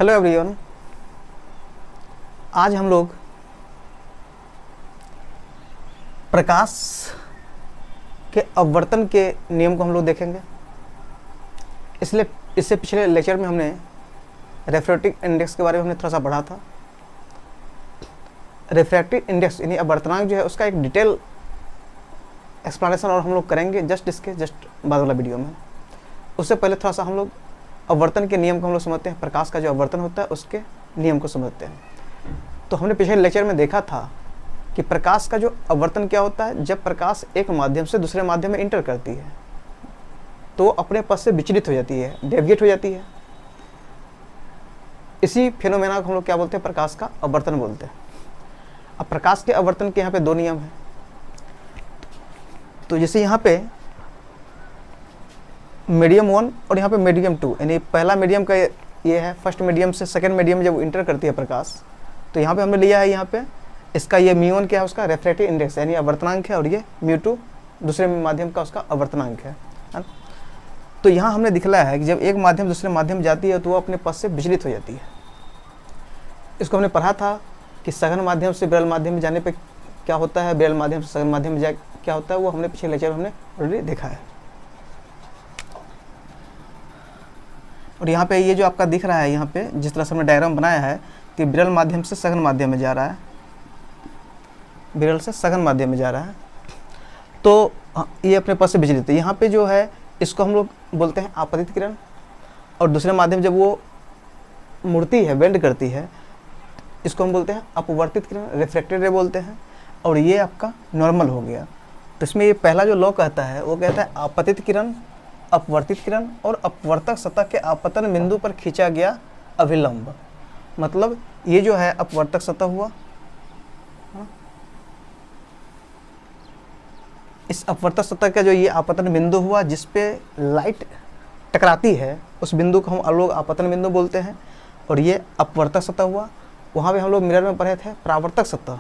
Hello everyone. आज हम लोग प्रकाश के अपवर्तन के नियम को हम लोग देखेंगे। इसलिए इससे पिछले लेक्चर में हमने रेफ्रैक्टिव इंडेक्स के बारे में हमने थोड़ा सा पढ़ा था। रेफ्रैक्टिव इंडेक्स यानी अपवर्तनांक जो है उसका एक डिटेल एक्सप्लेनेशन और हम लोग करेंगे जस्ट बाद वाला वीडियो में। उससे पहले थोड़ा सा हम लोग अपवर्तन के नियम को हम लोग समझते हैं। प्रकाश का जो अपवर्तन होता है उसके नियम को समझते हैं। तो हमने पिछले लेक्चर में देखा था कि प्रकाश का जो अपवर्तन क्या होता है, जब प्रकाश एक माध्यम से दूसरे माध्यम में इंटर करती है तो अपने पथ से विचलित हो जाती है, डेविएट हो जाती है। इसी फेनोमेना को हम लोग क्या बोलते हैं, प्रकाश का अपवर्तन बोलते हैं। अब प्रकाश के अपवर्तन के यहाँ पे दो नियम हैं। तो जैसे यहाँ पे मीडियम 1 और यहाँ पे मीडियम 2, यानी पहला मीडियम का ये है, फर्स्ट मीडियम से सेकंड मीडियम जब इंटर करती है प्रकाश, तो यहाँ पे हमने लिया है, यहाँ पे इसका ये μ1 क्या है, उसका रेफ्रैक्टिव इंडेक्स यानी अपवर्तनांक है, और ये μ2 दूसरे माध्यम का उसका अपवर्तनांक है। तो यहाँ हमने दिखलाया है कि जब एक माध्यम दूसरे माध्यम जाती है तो वो अपने पथ से विचलित हो जाती है। इसको हमने पढ़ा था कि सघन माध्यम से विरल माध्यम में जाने पर क्या होता है, विरल माध्यम से सघन माध्यम में क्या होता है, वो हमने पिछले लेक्चर में हमने ऑलरेडी देखा है। और यहाँ पे ये जो आपका दिख रहा है, यहाँ पे जिस तरह से हमने डायग्राम बनाया है कि विरल माध्यम से सघन माध्यम में जा रहा है, विरल से सघन माध्यम में जा रहा है, तो ये अपने पथ से विचलित है। यहाँ पे जो है इसको हम लोग बोलते हैं आपतित किरण, और दूसरे माध्यम जब वो मुड़ती है, बेंड करती है, इसको हम बोलते हैं अपवर्तित किरण, रिफ्रैक्टेड रे बोलते हैं। और ये आपका नॉर्मल हो गया। तो इसमें ये पहला जो लॉ कहता है वो कहता है आपतित किरण, अपवर्तित किरण और अपवर्तक सतह के आपतन बिंदु पर खींचा गया अभिलंब। मतलब ये जो है अपवर्तक सतह हुआ, इस अपवर्तक सतह का जो ये आपतन बिंदु हुआ जिस पे लाइट टकराती है, उस बिंदु को हम लोग आपतन बिंदु बोलते हैं। और ये अपवर्तक सतह हुआ। वहाँ पे हम लोग मिरर में पढ़े थे परावर्तक सतह,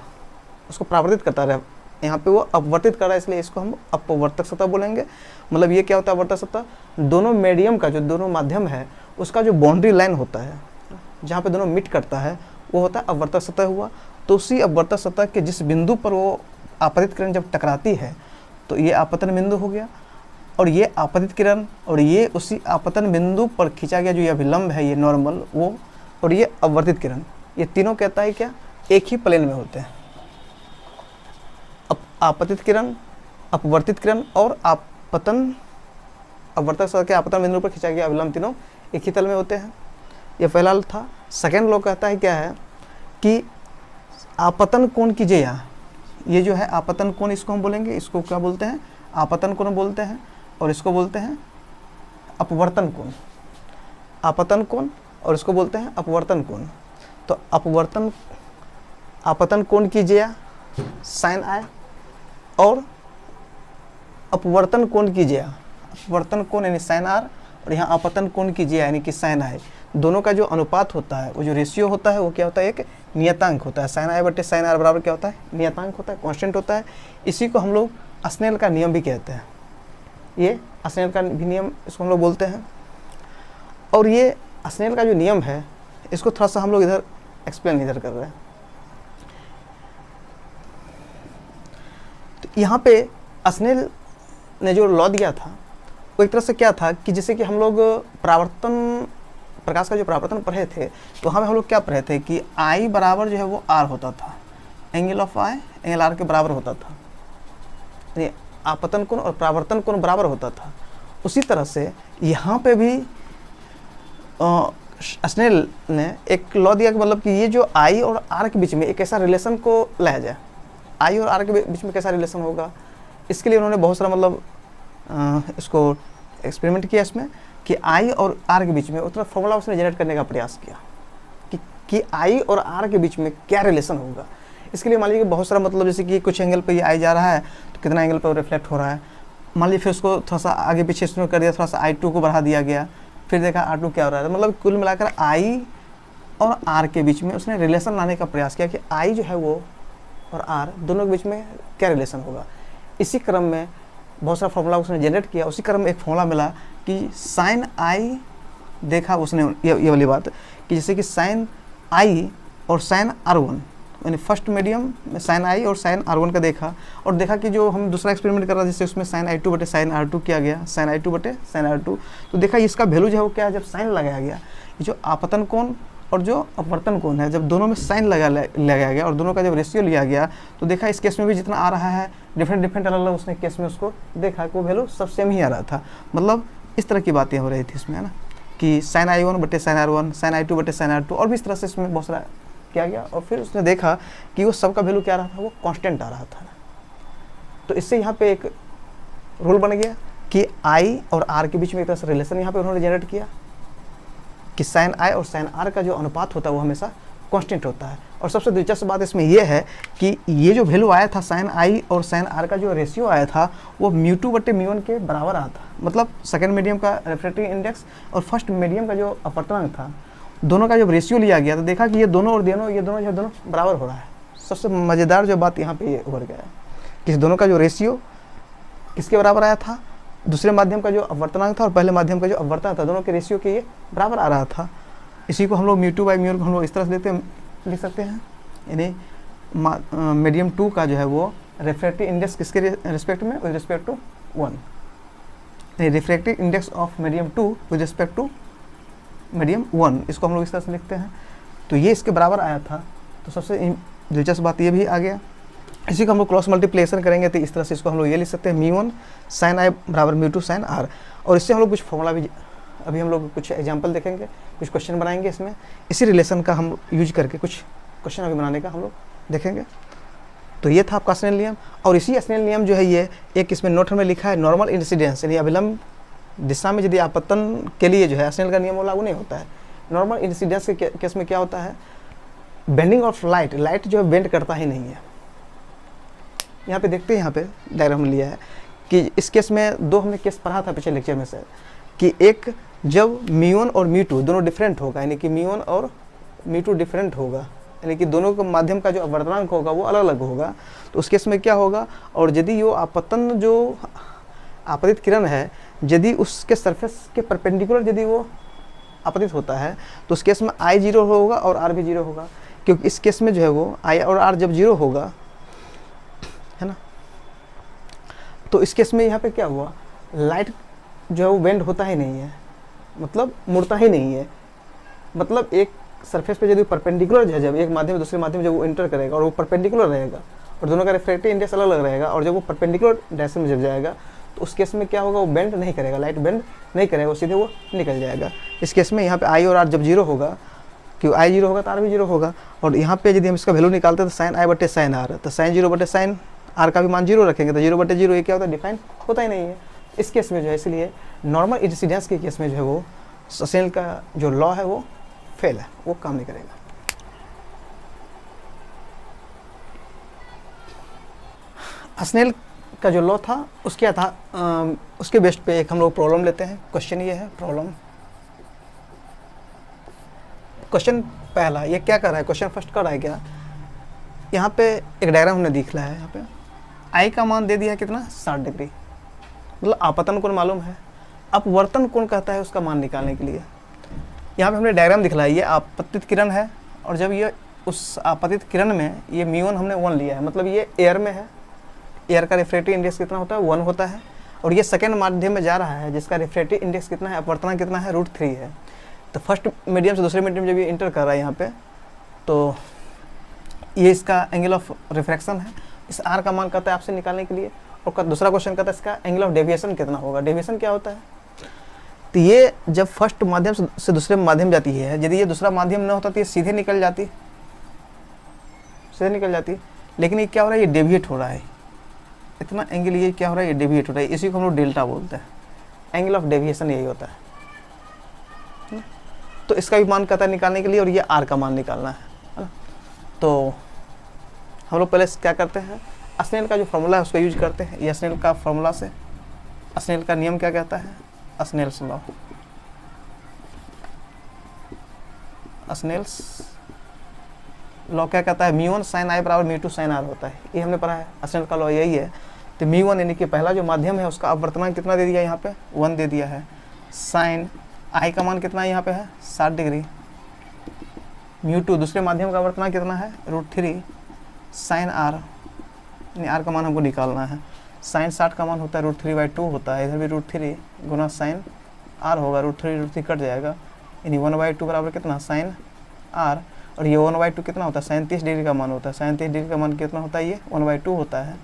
उसको परावर्तित करता रहे, यहाँ पे वो अपवर्तित कर रहा है, इसलिए इसको हम अपवर्तक सतह बोलेंगे। मतलब ये क्या होता है अपवर्तक सतह, दोनों मीडियम का जो दोनों माध्यम है उसका जो बाउंड्री लाइन होता है, जहाँ पे दोनों मिट करता है, वो होता है अपवर्तक सतह हुआ। तो उसी अपवर्तक सतह के जिस बिंदु पर वो आपतित किरण जब टकराती है तो ये आपतन बिंदु हो गया, और ये आपतित किरण और ये उसी आपतन बिंदु पर खींचा गया जो ये अभिलंब है, ये नॉर्मल वो, और ये अपवर्तित किरण, ये तीनों कहता है क्या, एक ही प्लेन में होते हैं। आपतित किरण, अपवर्तित किरण और आपतन, अपवर्तक सतह के आपतन बिंदु पर खींचा गया अभिलंब, तीनों एक ही तल में होते हैं। ये पहला था। सेकेंड लॉ कहता है क्या है कि आपतन कोण कीजिए। यहाँ ये जो है आपतन कोण, इसको हम बोलेंगे, इसको क्या बोलते हैं, आपतन कोण बोलते हैं, और इसको बोलते हैं अपवर्तन कोण। आपतन कोण और इसको बोलते हैं अपवर्तन कोण। तो आपतन कोण कीजिए साइन आई, और अपवर्तन कोण कीजिए, अपवर्तन कोण यानी साइन आर, और यहाँ आपतन कोण कीजिए यानी कि साइन आई। दोनों का जो अनुपात होता है, वो जो रेशियो होता है, वो क्या होता है, एक नियतांक होता है। साइन आई बटे साइन आर बराबर क्या होता है, नियतांक होता है, कांस्टेंट होता है। इसी को हम लोग स्नेल का नियम भी कहते हैं। ये स्नेल का भी नियम इसको हम लोग बोलते हैं। और ये स्नेल का जो नियम है, इसको थोड़ा सा हम लोग इधर एक्सप्लेन इधर कर रहे हैं। तो यहाँ पे स्नेल ने जो लॉ दिया था वो एक तरह से क्या था कि जैसे कि हम लोग परावर्तन, प्रकाश का जो परावर्तन पढ़े थे, तो वहाँ पे हम लोग क्या पढ़े थे कि आई बराबर जो है वो आर होता था, angle of i angle r के बराबर होता था, यानी आपतन कोण और परावर्तन कोण बराबर होता था। उसी तरह से यहाँ पे भी स्नेल ने एक लॉ दिया कि मतलब कि ये जो आई और आर के बीच में एक ऐसा रिलेशन को लाया जाए। आई और आर के बीच में कैसा रिलेशन होगा, इसके लिए उन्होंने बहुत सारा मतलब इसको एक्सपेरिमेंट किया इसमें कि आई और आर के बीच में उतना फॉर्मूला उसने जनरेट करने का प्रयास किया कि आई और आर के बीच में क्या रिलेशन होगा। इसके लिए मान लीजिए बहुत सारा मतलब जैसे कि कुछ एंगल पे ये आई जा रहा है तो कितना एंगल पर रिफ्लेक्ट हो रहा है। मान लीजिए फिर उसको थोड़ा सा आगे पीछे इसमें कर दिया, थोड़ा सा I2 को बढ़ा दिया गया, फिर देखा R2 क्या हो रहा है। मतलब कुल मिलाकर आई और आर के बीच में उसने रिलेशन लाने का प्रयास किया कि आई जो है वो और आर दोनों के बीच में क्या रिलेशन होगा। इसी क्रम में बहुत सारा फॉर्मूला उसने जनरेट किया। उसी क्रम में एक फॉर्मूला मिला कि साइन आई देखा उसने ये वाली बात कि जैसे कि साइन आई और साइन R1, यानी फर्स्ट मीडियम में साइन आई और साइन R1 का देखा, और देखा कि जो हम दूसरा एक्सपेरिमेंट कर रहा था जिससे उसमें साइन I2 बटे साइन R2 किया गया, साइन I2 बटे साइन R2, तो देखा इसका वैल्यू जो है वो क्या है, जब साइन लगाया गया, ये जो आपतन कोण और जो अपवर्तन कोण है, जब दोनों में साइन लगाया गया और दोनों का जब रेशियो लिया गया, तो देखा इस केस में भी जितना आ रहा है डिफरेंट अलग अलग उसने केस में उसको देखा कि वो वैल्यू सब सेम ही आ रहा था। मतलब इस तरह की बातें हो रही थी इसमें, है ना, कि साइन I1 बटे साइन R1, साइन I2 बटे साइन R2, और भी इस तरह से इसमें बहुत सारा किया गया, और फिर उसने देखा कि वो सबका वैल्यू क्या आ रहा था, वो कांस्टेंट आ रहा था। तो इससे यहाँ पे एक रूल बन गया कि I और R के बीच में एक तरह से रिलेशन यहाँ पे उन्होंने जनरेट किया कि साइन I और साइन R का जो अनुपात होता है वो हमेशा कांस्टेंट होता है। और सबसे दिलचस्प बात इसमें यह है कि ये जो वैल्यू आया था साइन I और साइन R का जो रेशियो आया था वो μ2 बटे μ1 के बराबर आया था। मतलब सेकेंड मीडियम का रिफ्रैक्टिव इंडेक्स और फर्स्ट मीडियम का जो अपवर्तनांक था, दोनों का जब रेशियो लिया गया तो देखा कि ये दोनों बराबर हो रहा है। सबसे मज़ेदार जो बात यहाँ पे ये उभर गया है कि दोनों का जो रेशियो किसके बराबर आया था, दूसरे माध्यम का जो अपवर्तनांक था और पहले माध्यम का जो अपवर्तनांक था, दोनों के रेशियो के ये बराबर आ रहा था। इसी को हम लोग μ2 बाई μ1 को हम लोग इस तरह से लिख सकते हैं, यानी मीडियम 2 का जो है वो रिफ्रैक्टिव इंडेक्स किसके रिस्पेक्ट में, with respect to 1, refractive index of medium 2 with respect to medium 1, इसको हम लोग इस तरह से लिखते हैं। तो ये इसके बराबर आया था। तो सबसे दिलचस्प बात ये भी आ गया। इसी को हम लोग क्रॉस मल्टीप्लिकेशन करेंगे तो इस तरह से इसको हम लोग ये लिख सकते हैं μ1 साइन I बराबर μ2 साइन R। और इससे हम लोग कुछ फॉर्मूला भी, अभी हम लोग कुछ एग्जांपल देखेंगे, कुछ क्वेश्चन बनाएंगे इसमें, इसी रिलेशन का हम यूज करके कुछ क्वेश्चन अभी बनाने का हम लोग देखेंगे। तो ये था आपका स्नेल नियम। और इसी स्नेल नियम जो है ये एक इसमें नोट में लिखा है, नॉर्मल इंसिडेंस, यानी अभिलंब दिशा में यदि आपतन के लिए जो है स्नेल का नियम वो लागू नहीं होता है। नॉर्मल इंसिडेंस के केस में क्या होता है, बेंडिंग ऑफ लाइट जो है बेंड करता ही नहीं है। यहाँ पे देखते हैं, यहाँ पे डायग्राम लिया है कि इस केस में दो हमने केस पढ़ा था पिछले लेक्चर में से, कि एक जब μ1 और μ2 दोनों डिफरेंट होगा, यानी कि μ1 और μ2 डिफरेंट होगा, यानी कि दोनों के माध्यम का जो अपवर्तनांक होगा वो अलग अलग होगा, तो उस केस में क्या होगा, और यदि वो आपतन जो आपतित किरण है यदि उसके सरफेस के परपेंडिकुलर यदि वो आपतित होता है तो उस केस में I 0 होगा और R भी 0 होगा, क्योंकि इस केस में जो है वो I और R जब 0 होगा, है ना, तो इस केस में यहाँ पे क्या हुआ, लाइट जो है वो बेंड होता ही नहीं है, मतलब मुड़ता ही नहीं है। मतलब एक सरफेस पे यदि परपेंडिकुलर है, जब एक माध्यम दूसरे माध्यम जब वो इंटर करेगा और वो परपेंडिकुलर रहेगा और दोनों का रिफ्रैक्टिव इंडेक्स अलग अलग रहेगा, और जब वो परपेंडिकुलर डायरेक्शन में जब जाएगा तो उस केस में क्या होगा, वो बेंड नहीं करेगा, लाइट बेंड नहीं करेगा, वो सीधे वो निकल जाएगा। इस केस में यहाँ पे I और R जब 0 होगा, क्यों I 0 होगा तो R भी 0 होगा, और यहाँ पे यदि हम इसका वैल्यू निकालते हैं तो साइन I बटे साइन R, तो साइन 0 बटे साइन R का भी मान 0 रखेंगे तो 0 बटे 0 ये क्या होता है, डिफाइन होता ही नहीं है इस केस में जो है। इसलिए नॉर्मल इंसिडेंस के केस में जो है वो स्नेल का जो लॉ है वो फेल है, वो काम नहीं करेगा। स्नेल का जो लॉ था उसके था उसके बेस्ड पे एक हम लोग प्रॉब्लम लेते हैं। क्वेश्चन ये है, क्वेश्चन पहला ये क्या कर रहा है, क्वेश्चन फर्स्ट कर रहा है क्या, यहाँ पे एक डायग्राम हमने दिख रहा है, यहाँ पे I का मान दे दिया है कितना, 60 डिग्री, मतलब आपतन कोण मालूम है। अपवर्तन कोण कहता है उसका मान निकालने के लिए यहाँ पे हमने डायग्राम दिख रहा है, ये आपतित किरण है, और जब ये उस आपतित किरण में ये μ1 हमने 1 लिया है, मतलब ये एयर में है, एयर का रिफ्रैक्टिव इंडेक्स कितना होता है, 1 होता है, और ये सेकेंड माध्यम में जा रहा है जिसका रिफ्रैक्टिव इंडेक्स कितना है, अपवर्तनांक कितना है, √3 है। तो फर्स्ट मीडियम से दूसरे मीडियम जब ये इंटर कर रहा है यहाँ पे, तो ये इसका एंगल ऑफ रिफ्रैक्शन है, इस R का मान कहता है आपसे निकालने के लिए, और दूसरा क्वेश्चन कहता है इसका एंगल ऑफ डेविएशन कितना होगा। डेविएशन क्या होता है, तो ये जब फर्स्ट माध्यम से दूसरे माध्यम जाती है, यदि ये दूसरा माध्यम न होता तो ये सीधे निकल जाती, लेकिन ये क्या हो रहा है, ये डेविएट हो रहा है, इतना एंगल ये क्या हो रहा है, ये डेविएट हो रहा है, इसी को हम लोग डेल्टा बोलते हैं, एंगल ऑफ डेविएशन यही होता है। तो इसका भी मान कहता है निकालने के लिए, और ये R का मान निकालना है ना। तो हम लोग पहले क्या करते हैं, स्नेल का जो फॉर्मूला है उसका यूज करते हैं। ये स्नेल का फॉर्मूला से, स्नेल का नियम क्या कहता है, स्नेल्स लॉ, स्नेल्स लॉ क्या कहता है, μ1 साइन I बराबर μ2 साइन R होता है, ये हमने पढ़ा है, स्नेल का लॉ यही है। तो μ1 यानी कि पहला जो माध्यम है उसका अपवर्तनांक कितना दे दिया, यहाँ पे 1 दे दिया है, साइन आई का मान कितना यहाँ पे है 60 डिग्री। μ2 दूसरे माध्यम का आवर्तनांक कितना है √3 sin r, यानी r का मान हमको निकालना है। sin 60 का मान होता है √3/2 होता है, इधर भी √3 गुना sin r होगा, √3 कट जाएगा, यानी 1/2 बराबर कितना sin r, और ये 1/2 कितना होता है sin 30 डिग्री का मान होता है। sin 30 डिग्री का मान कितना होता है ये 1/2 होता है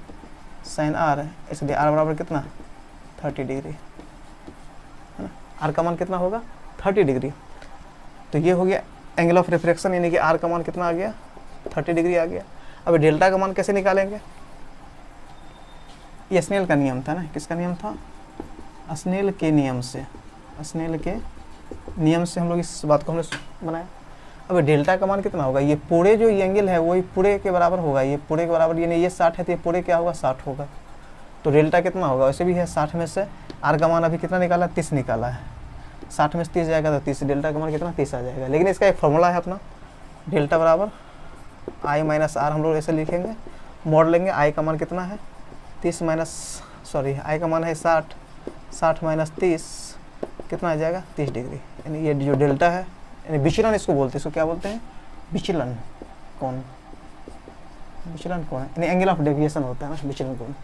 sin r, इसलिए r बराबर कितना 30 डिग्री है ना। r का मान कितना होगा 30 डिग्री। तो ये हो गया एंगल ऑफ रिफ्रैक्शन, यानी कि r का मान कितना आ गया 30 डिग्री आ गया। अब डेल्टा का मान कैसे निकालेंगे, ये स्नेल का नियम था ना, किसका नियम था स्नेल के नियम से, स्नेल के नियम से हम लोग इस बात को हमने बनाया। अब डेल्टा का मान कितना होगा, ये पूरे जो एंगल है वही पूरे के बराबर होगा, ये पूरे के बराबर, यानी ये 60 है तो ये पूरे क्या होगा 60 होगा। तो डेल्टा कितना होगा, वैसे भी है 60 में से r का मान अभी कितना निकाला 30 निकाला है, 60 में से 30 जाएगा तो 30, डेल्टा का मान कितना 30 आ जाएगा। लेकिन इसका एक फॉर्मूला है अपना, डेल्टा बराबर i माइनस r, हम लोग ऐसे लिखेंगे, मोड़ लेंगे, i का मान कितना है 30 माइनस i का मान है 60, 60 माइनस 30 कितना आ जाएगा 30 डिग्री। यानी ये जो डेल्टा है, यानी विचलन इसको बोलते हैं, इसको क्या बोलते हैं विचलन कोण, विचलन कोण है, यानी एंगल ऑफ डेविएशन होता है ना विचलन कोण।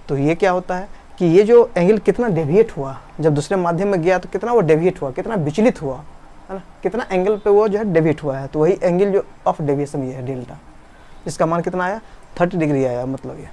तो ये क्या होता है कि ये जो एंगल कितना डेविएट हुआ, जब दूसरे माध्यम में गया तो कितना वो डेविएट हुआ, कितना विचलित हुआ है ना, कितना एंगल पे वो जो है डेविएट हुआ है, तो वही एंगल जो ऑफ डेविएशन ये है डेल्टा, इसका मान कितना आया 30 डिग्री आया, मतलब ये